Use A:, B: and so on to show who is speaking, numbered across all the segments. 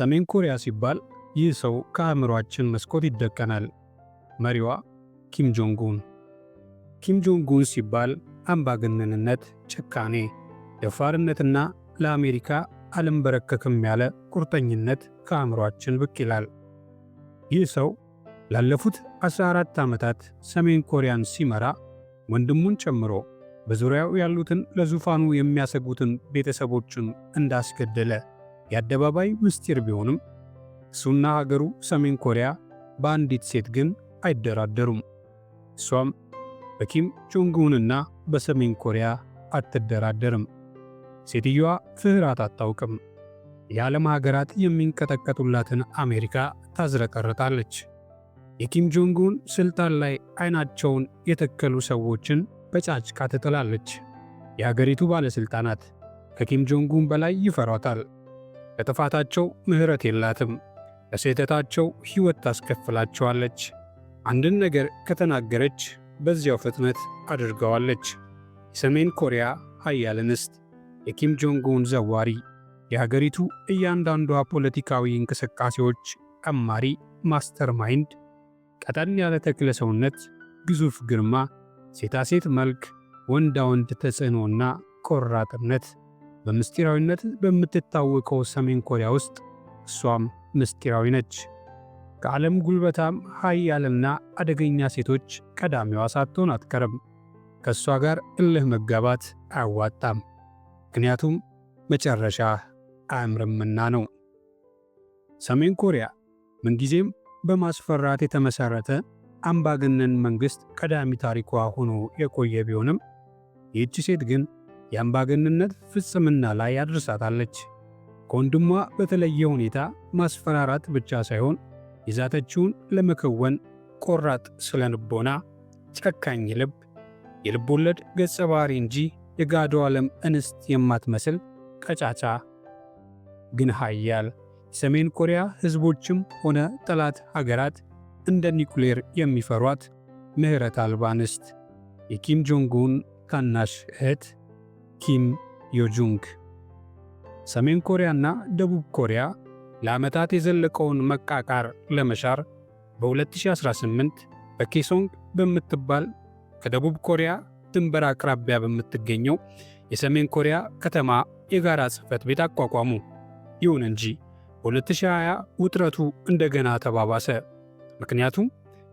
A: ሰሜን ኮሪያ ሲባል ይህ ሰው ከአእምሯችን መስኮት ይደቀናል። መሪዋ ኪም ጆንግ ኡን። ኪም ጆንግ ኡን ሲባል አምባገነንነት፣ ጭካኔ፣ ደፋርነትና ለአሜሪካ አልንበረከክም ያለ ቁርጠኝነት ከአእምሯችን ብቅ ይላል። ይህ ሰው ላለፉት 14 ዓመታት ሰሜን ኮሪያን ሲመራ ወንድሙን ጨምሮ በዙሪያው ያሉትን ለዙፋኑ የሚያሰጉትን ቤተሰቦችን እንዳስገደለ የአደባባይ ምስጢር ቢሆንም እሱና ሀገሩ ሰሜን ኮሪያ በአንዲት ሴት ግን አይደራደሩም። እሷም በኪም ጆንግ ኡንና በሰሜን ኮሪያ አትደራደርም። ሴትየዋ ፍርሃት አታውቅም። የዓለም ሀገራት የሚንቀጠቀጡላትን አሜሪካ ታዝረቀርጣለች። የኪም ጆንግ ኡን ስልጣን ላይ አይናቸውን የተከሉ ሰዎችን በጫጭቃ ትጥላለች። የሀገሪቱ ባለሥልጣናት ከኪም ጆንግ ኡን በላይ ይፈሯታል። ለጥፋታቸው ምሕረት የላትም። ለስህተታቸው ሕይወት ታስከፍላቸዋለች። አንድን ነገር ከተናገረች በዚያው ፍጥነት አድርገዋለች። የሰሜን ኮሪያ ኃያል እንስት፣ የኪም ጆንግ ኡን ዘዋሪ፣ የሀገሪቱ እያንዳንዷ ፖለቲካዊ እንቅስቃሴዎች ቀማሪ ማስተር ማይንድ፣ ቀጠን ያለ ተክለ ሰውነት፣ ግዙፍ ግርማ፣ ሴታሴት መልክ፣ ወንዳ ወንድ ተጽዕኖና ቆራጥነት። በምስጢራዊነት በምትታወቀው ሰሜን ኮሪያ ውስጥ እሷም ምስጢራዊ ነች። ከዓለም ጉልበታም ኃያልና አደገኛ ሴቶች ቀዳሚዋ ሳትሆን አትቀርም። ከእሷ ጋር እልህ መጋባት አያዋጣም፣ ምክንያቱም መጨረሻ አያምርምና ነው። ሰሜን ኮሪያ ምንጊዜም በማስፈራት የተመሠረተ አምባገነን መንግሥት ቀዳሚ ታሪኳ ሆኖ የቆየ ቢሆንም ይህች ሴት ግን የአምባገነንነት ፍጽምና ላይ አድርሳታለች። ከወንድሟ በተለየ ሁኔታ ማስፈራራት ብቻ ሳይሆን የዛተችውን ለመከወን ቆራጥ ስለንቦና፣ ጨካኝ ልብ፣ የልብ ወለድ ገጸ ባህሪ እንጂ የጋዶ ዓለም እንስት የማትመስል ቀጫጫ ግን ኃያል፣ የሰሜን ኮሪያ ሕዝቦችም ሆነ ጠላት ሀገራት እንደ ኒኩሌር የሚፈሯት ምሕረት አልባ እንስት፣ የኪም ጆንግ ኡን ታናሽ እህት ኪም ዮጁንግ። ሰሜን ኮሪያና ደቡብ ኮሪያ ለዓመታት የዘለቀውን መቃቃር ለመሻር በ2018 በኬሶንግ በምትባል ከደቡብ ኮሪያ ድንበር አቅራቢያ በምትገኘው የሰሜን ኮሪያ ከተማ የጋራ ጽሕፈት ቤት አቋቋሙ። ይሁን እንጂ በ2020 ውጥረቱ እንደገና ተባባሰ። ምክንያቱም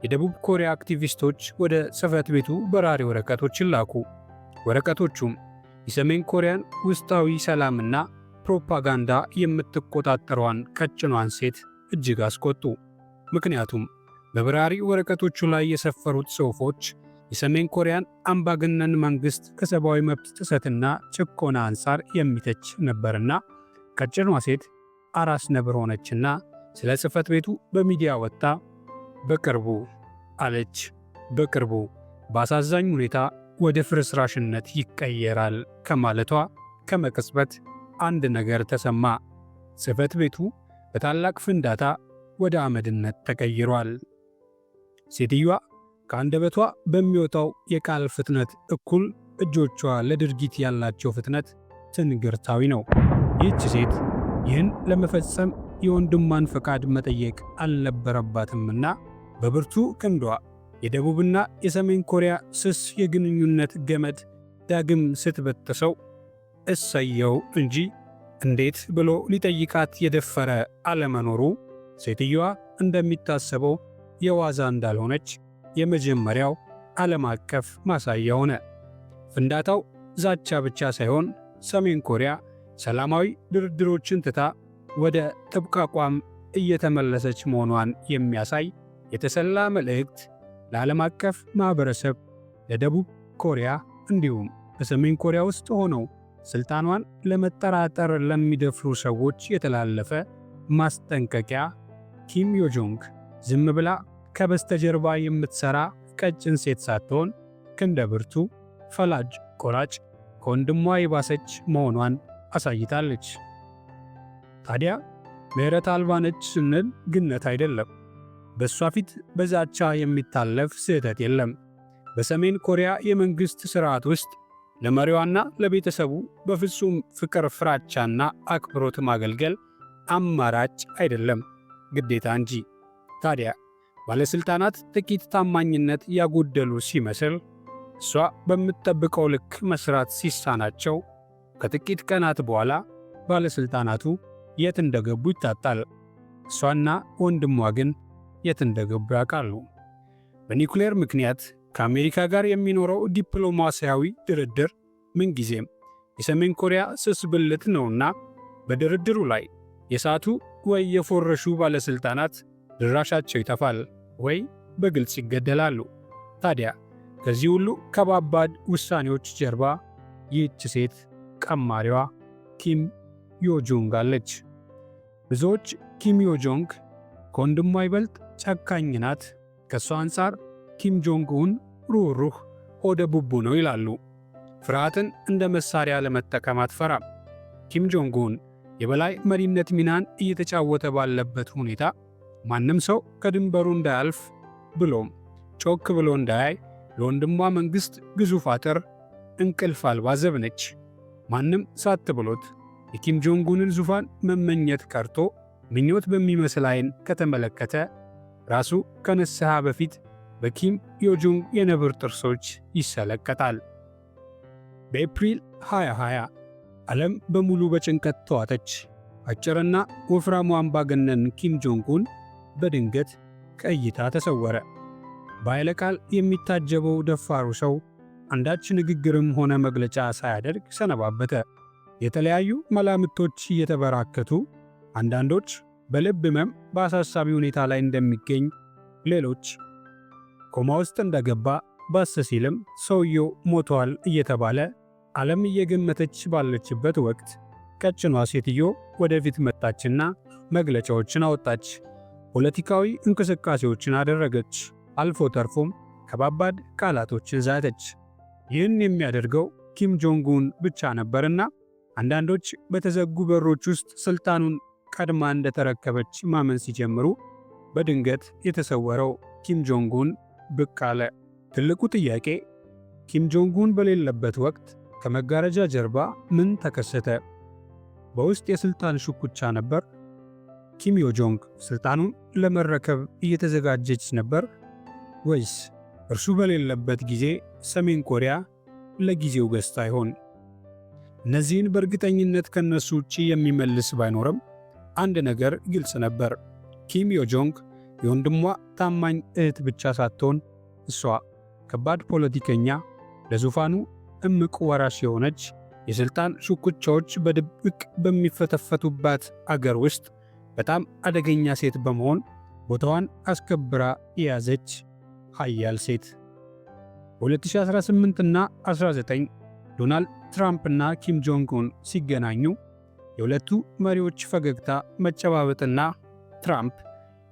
A: የደቡብ ኮሪያ አክቲቪስቶች ወደ ጽሕፈት ቤቱ በራሪ ወረቀቶችን ላኩ። ወረቀቶቹም የሰሜን ኮሪያን ውስጣዊ ሰላምና ፕሮፓጋንዳ የምትቆጣጠረዋን ቀጭኗን ሴት እጅግ አስቆጡ። ምክንያቱም በበራሪ ወረቀቶቹ ላይ የሰፈሩት ጽሑፎች የሰሜን ኮሪያን አምባገነን መንግሥት ከሰብአዊ መብት ጥሰትና ጭቆና አንጻር የሚተች ነበርና ቀጭኗ ሴት አራስ ነብር ሆነችና ስለ ጽሕፈት ቤቱ በሚዲያ ወጥታ በቅርቡ አለች። በቅርቡ በአሳዛኝ ሁኔታ ወደ ፍርስራሽነት ይቀየራል ከማለቷ ከመቅጽበት አንድ ነገር ተሰማ። ጽሕፈት ቤቱ በታላቅ ፍንዳታ ወደ አመድነት ተቀይሯል። ሴትዮዋ ከአንደበቷ በሚወጣው የቃል ፍጥነት እኩል እጆቿ ለድርጊት ያላቸው ፍጥነት ትንግርታዊ ነው። ይህች ሴት ይህን ለመፈጸም የወንድሟን ፈቃድ መጠየቅ አልነበረባትምና በብርቱ ክንዷ የደቡብና የሰሜን ኮሪያ ስስ የግንኙነት ገመድ ዳግም ስትበጥሰው እሰየው እንጂ እንዴት ብሎ ሊጠይቃት የደፈረ አለመኖሩ ሴትየዋ እንደሚታሰበው የዋዛ እንዳልሆነች የመጀመሪያው ዓለም አቀፍ ማሳያ ሆነ። ፍንዳታው ዛቻ ብቻ ሳይሆን ሰሜን ኮሪያ ሰላማዊ ድርድሮችን ትታ ወደ ጥብቅ አቋም እየተመለሰች መሆኗን የሚያሳይ የተሰላ መልእክት ለዓለም አቀፍ ማኅበረሰብ፣ ለደቡብ ኮሪያ እንዲሁም በሰሜን ኮሪያ ውስጥ ሆነው ሥልጣኗን ለመጠራጠር ለሚደፍሩ ሰዎች የተላለፈ ማስጠንቀቂያ። ኪም ዮጆንግ ዝም ብላ ከበስተጀርባ የምትሠራ ቀጭን ሴት ሳትሆን ክንደ ብርቱ፣ ፈላጭ ቆራጭ፣ ከወንድሟ የባሰች መሆኗን አሳይታለች። ታዲያ ምሕረት አልባ ነች ስንል ግነት አይደለም። በእሷ ፊት በዛቻ የሚታለፍ ስህተት የለም። በሰሜን ኮሪያ የመንግሥት ሥርዓት ውስጥ ለመሪዋና ለቤተሰቡ በፍጹም ፍቅር፣ ፍራቻና አክብሮት ማገልገል አማራጭ አይደለም፣ ግዴታ እንጂ። ታዲያ ባለሥልጣናት ጥቂት ታማኝነት ያጎደሉ ሲመስል እሷ በምትጠብቀው ልክ መስራት ሲሳናቸው ከጥቂት ቀናት በኋላ ባለሥልጣናቱ የት እንደገቡ ይታጣል። እሷና ወንድሟ ግን የት እንደገቡ ያውቃሉ። በኒውክሌር ምክንያት ከአሜሪካ ጋር የሚኖረው ዲፕሎማሲያዊ ድርድር ምንጊዜም የሰሜን ኮሪያ ስስ ብልት ነውና በድርድሩ ላይ የሳቱ ወይ የፎረሹ ባለሥልጣናት ድራሻቸው ይጠፋል ወይ በግልጽ ይገደላሉ። ታዲያ ከዚህ ሁሉ ከባባድ ውሳኔዎች ጀርባ ይህች ሴት ቀማሪዋ ኪም ዮጆንግ አለች። ብዙዎች ኪም ዮጆንግ ከወንድሟ ይበልጥ ጨካኝ ናት፣ ከእሷ አንጻር ኪም ጆንግ ኡን ሩህሩህ ሆደ ቡቡ ነው ይላሉ። ፍርሃትን እንደ መሳሪያ ለመጠቀም አትፈራም። ኪም ጆንግ ኡን የበላይ መሪነት ሚናን እየተጫወተ ባለበት ሁኔታ ማንም ሰው ከድንበሩ እንዳያልፍ ብሎም ጮክ ብሎ እንዳያይ ለወንድሟ መንግሥት ግዙፍ አጥር እንቅልፍ አልባ ዘብ ነች። ማንም ሳት ብሎት የኪም ጆንግ ኡንን ዙፋን መመኘት ቀርቶ ምኞት በሚመስል ዓይን ከተመለከተ ራሱ ከንስሐ በፊት በኪም ዮጆንግ የነብር ጥርሶች ይሰለቀጣል። በኤፕሪል 2020 ዓለም በሙሉ በጭንቀት ተዋጠች። አጭርና ወፍራሙ አምባገነን ኪም ጆንግ ኡን በድንገት ከእይታ ተሰወረ። በኃይለ ቃል የሚታጀበው ደፋሩ ሰው አንዳች ንግግርም ሆነ መግለጫ ሳያደርግ ሰነባበተ። የተለያዩ መላምቶች እየተበራከቱ አንዳንዶች በልብ ሕመም በአሳሳቢ ሁኔታ ላይ እንደሚገኝ፣ ሌሎች ኮማ ውስጥ እንደገባ ባሰ ሲልም ሰውየው ሞቷል እየተባለ ዓለም እየገመተች ባለችበት ወቅት ቀጭኗ ሴትዮ ወደፊት መጣችና መግለጫዎችን አወጣች። ፖለቲካዊ እንቅስቃሴዎችን አደረገች። አልፎ ተርፎም ከባባድ ቃላቶችን ዛተች። ይህን የሚያደርገው ኪም ጆንግ ኡን ብቻ ነበርና አንዳንዶች በተዘጉ በሮች ውስጥ ስልጣኑን ቀድማ እንደተረከበች ማመን ሲጀምሩ በድንገት የተሰወረው ኪም ጆንግ ኡን ብቅ አለ። ትልቁ ጥያቄ ኪም ጆንግ ኡን በሌለበት ወቅት ከመጋረጃ ጀርባ ምን ተከሰተ? በውስጥ የስልጣን ሽኩቻ ነበር? ኪም ዮጆንግ ስልጣኑን ለመረከብ እየተዘጋጀች ነበር? ወይስ እርሱ በሌለበት ጊዜ ሰሜን ኮሪያ ለጊዜው ገዝታ ይሆን? እነዚህን በእርግጠኝነት ከነሱ ውጪ የሚመልስ ባይኖርም አንድ ነገር ግልጽ ነበር። ኪም ዮጆንግ የወንድሟ ታማኝ እህት ብቻ ሳትሆን እሷ ከባድ ፖለቲከኛ፣ ለዙፋኑ እምቅ ወራሽ የሆነች፣ የሥልጣን ሽኩቻዎች በድብቅ በሚፈተፈቱባት አገር ውስጥ በጣም አደገኛ ሴት በመሆን ቦታዋን አስከብራ የያዘች ኃያል ሴት። በ2018 እና 19 ዶናልድ ትራምፕና ኪም ጆንግ ኡን ሲገናኙ የሁለቱ መሪዎች ፈገግታ መጨባበጥና ትራምፕ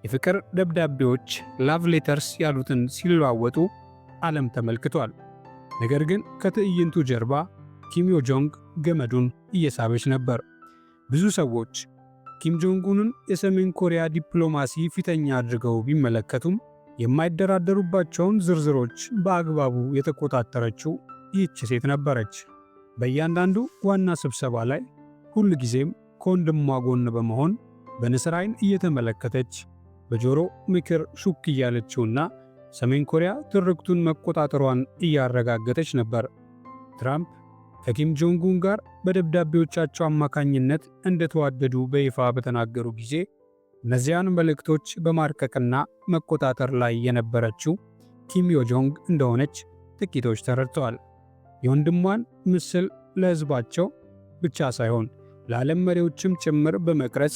A: የፍቅር ደብዳቤዎች ላቭ ሌተርስ ያሉትን ሲለዋወጡ ዓለም ተመልክቷል። ነገር ግን ከትዕይንቱ ጀርባ ኪም ዮጆንግ ገመዱን እየሳበች ነበር። ብዙ ሰዎች ኪም ጆንግ ኡንን የሰሜን ኮሪያ ዲፕሎማሲ ፊተኛ አድርገው ቢመለከቱም የማይደራደሩባቸውን ዝርዝሮች በአግባቡ የተቆጣጠረችው ይህች ሴት ነበረች። በእያንዳንዱ ዋና ስብሰባ ላይ ሁል ጊዜም ከወንድሟ ጎን በመሆን በንስር ዓይን እየተመለከተች በጆሮ ምክር ሹክ እያለችውና ሰሜን ኮሪያ ትርክቱን መቆጣጠሯን እያረጋገጠች ነበር። ትራምፕ ከኪም ጆንግ ኡን ጋር በደብዳቤዎቻቸው አማካኝነት እንደተዋደዱ በይፋ በተናገሩ ጊዜ እነዚያን መልእክቶች በማርቀቅና መቆጣጠር ላይ የነበረችው ኪም ዮጆንግ እንደሆነች ጥቂቶች ተረድተዋል። የወንድሟን ምስል ለሕዝባቸው ብቻ ሳይሆን ለዓለም መሪዎችም ጭምር በመቅረጽ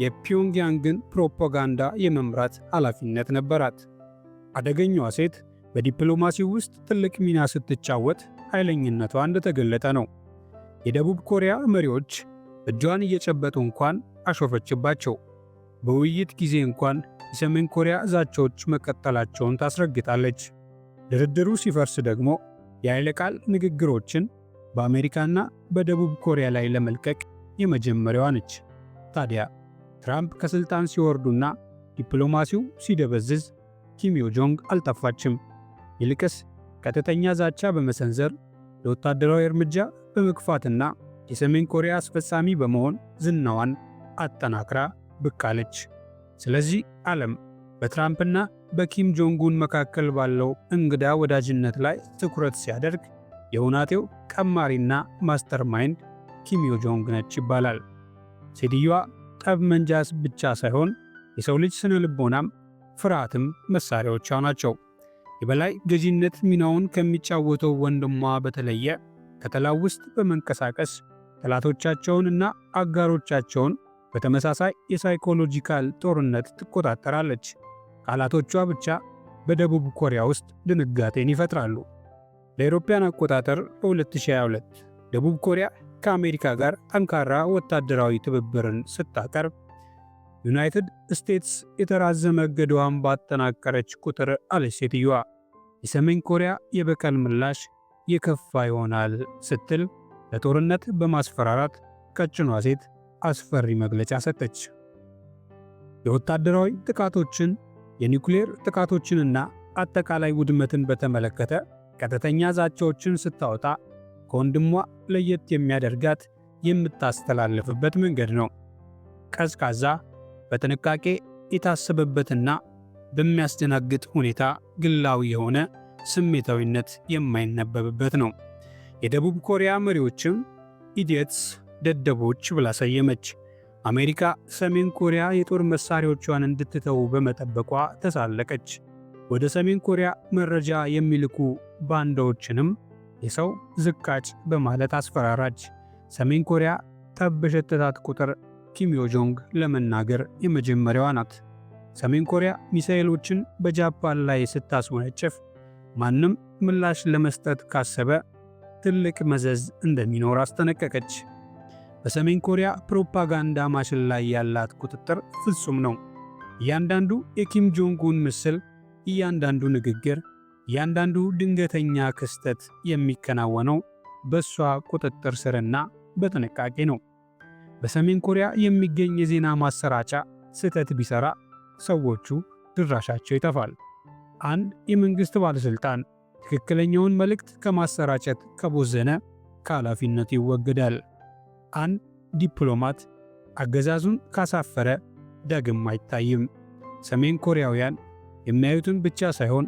A: የፒዮንግያንግን ፕሮፓጋንዳ የመምራት ኃላፊነት ነበራት። አደገኛዋ ሴት በዲፕሎማሲው ውስጥ ትልቅ ሚና ስትጫወት ኃይለኝነቷ እንደተገለጠ ነው። የደቡብ ኮሪያ መሪዎች እጇን እየጨበጡ እንኳን አሾፈችባቸው። በውይይት ጊዜ እንኳን የሰሜን ኮሪያ ዛቻዎች መቀጠላቸውን ታስረግጣለች። ድርድሩ ሲፈርስ ደግሞ የኃይለ ቃል ንግግሮችን በአሜሪካና በደቡብ ኮሪያ ላይ ለመልቀቅ የመጀመሪያዋ ነች። ታዲያ ትራምፕ ከሥልጣን ሲወርዱና ዲፕሎማሲው ሲደበዝዝ ኪም ዮጆንግ አልጠፋችም። ይልቅስ ቀጥተኛ ዛቻ በመሰንዘር ለወታደራዊ እርምጃ በመግፋትና የሰሜን ኮሪያ አስፈጻሚ በመሆን ዝናዋን አጠናክራ ብቅ አለች። ስለዚህ ዓለም በትራምፕና በኪም ጆንግ ኡን መካከል ባለው እንግዳ ወዳጅነት ላይ ትኩረት ሲያደርግ የሁናቴው ቀማሪና ማስተርማይንድ ኪም ዮ ጆንግ ነች ይባላል። ሴትየዋ ጠብመንጃ ብቻ ሳይሆን የሰው ልጅ ስነ ልቦናም ፍርሃትም መሳሪያዎቿ ናቸው። የበላይ ገዢነት ሚናውን ከሚጫወተው ወንድሟ በተለየ ከተላው ውስጥ በመንቀሳቀስ ጠላቶቻቸውንና አጋሮቻቸውን በተመሳሳይ የሳይኮሎጂካል ጦርነት ትቆጣጠራለች። ቃላቶቿ ብቻ በደቡብ ኮሪያ ውስጥ ድንጋጤን ይፈጥራሉ። ለአውሮፓውያን አቆጣጠር በ2022 ደቡብ ኮሪያ ከአሜሪካ ጋር ጠንካራ ወታደራዊ ትብብርን ስታቀርብ ዩናይትድ ስቴትስ የተራዘመ እገዳዋን ባጠናከረች ቁጥር አለች ሴትየዋ የሰሜን ኮሪያ የበቀል ምላሽ የከፋ ይሆናል ስትል ለጦርነት በማስፈራራት ቀጭኗ ሴት አስፈሪ መግለጫ ሰጠች። የወታደራዊ ጥቃቶችን፣ የኒውክሌር ጥቃቶችንና አጠቃላይ ውድመትን በተመለከተ ቀጥተኛ ዛቻዎችን ስታወጣ ከወንድሟ ለየት የሚያደርጋት የምታስተላልፍበት መንገድ ነው። ቀዝቃዛ፣ በጥንቃቄ የታሰበበትና በሚያስደናግጥ ሁኔታ ግላዊ የሆነ ስሜታዊነት የማይነበብበት ነው። የደቡብ ኮሪያ መሪዎችም ኢዲየትስ ደደቦች ብላ ሰየመች። አሜሪካ ሰሜን ኮሪያ የጦር መሳሪያዎቿን እንድትተው በመጠበቋ ተሳለቀች። ወደ ሰሜን ኮሪያ መረጃ የሚልኩ ባንዳዎችንም የሰው ዝቃጭ በማለት አስፈራራች። ሰሜን ኮሪያ ጠብ በሸተታት ቁጥር ኪም ዮ ጆንግ ለመናገር የመጀመሪያዋ ናት። ሰሜን ኮሪያ ሚሳኤሎችን በጃፓን ላይ ስታስወነጭፍ ማንም ምላሽ ለመስጠት ካሰበ ትልቅ መዘዝ እንደሚኖር አስጠነቀቀች። በሰሜን ኮሪያ ፕሮፓጋንዳ ማሽን ላይ ያላት ቁጥጥር ፍጹም ነው። እያንዳንዱ የኪም ጆንግ ኡን ምስል፣ እያንዳንዱ ንግግር፣ እያንዳንዱ ድንገተኛ ክስተት የሚከናወነው በሷ ቁጥጥር ስርና በጥንቃቄ ነው። በሰሜን ኮሪያ የሚገኝ የዜና ማሰራጫ ስህተት ቢሰራ ሰዎቹ ድራሻቸው ይጠፋል። አንድ የመንግስት ባለስልጣን ትክክለኛውን መልእክት ከማሰራጨት ከቦዘነ ከኃላፊነቱ ይወገዳል። አንድ ዲፕሎማት አገዛዙን ካሳፈረ ዳግም አይታይም። ሰሜን ኮሪያውያን የሚያዩትን ብቻ ሳይሆን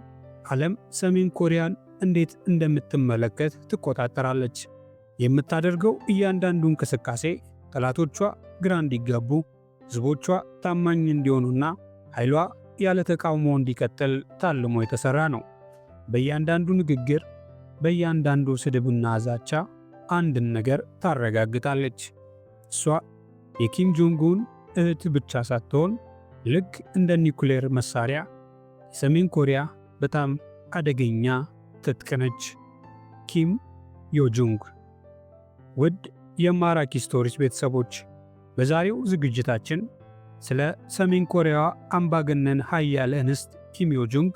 A: ዓለም ሰሜን ኮሪያን እንዴት እንደምትመለከት ትቆጣጠራለች። የምታደርገው እያንዳንዱ እንቅስቃሴ ጠላቶቿ ግራ እንዲጋቡ፣ ሕዝቦቿ ታማኝ እንዲሆኑና ኃይሏ ያለ ተቃውሞ እንዲቀጥል ታልሞ የተሰራ ነው። በእያንዳንዱ ንግግር፣ በእያንዳንዱ ስድብና ዛቻ አንድን ነገር ታረጋግጣለች። እሷ የኪም ጆንግ ኡን እህት ብቻ ሳትሆን ልክ እንደ ኒውክሌር መሳሪያ የሰሜን ኮሪያ በጣም አደገኛ ትጥቅ ነች። ኪም ዮ ጆንግ። ውድ የማራኪ ስቶሪስ ቤተሰቦች በዛሬው ዝግጅታችን ስለ ሰሜን ኮሪያዋ አምባገነን ኃያል እንስት ኪም ዮ ጆንግ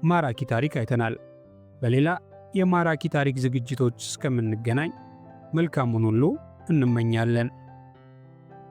A: ማራኪ ታሪክ አይተናል። በሌላ የማራኪ ታሪክ ዝግጅቶች እስከምንገናኝ መልካሙን ሁሉ እንመኛለን።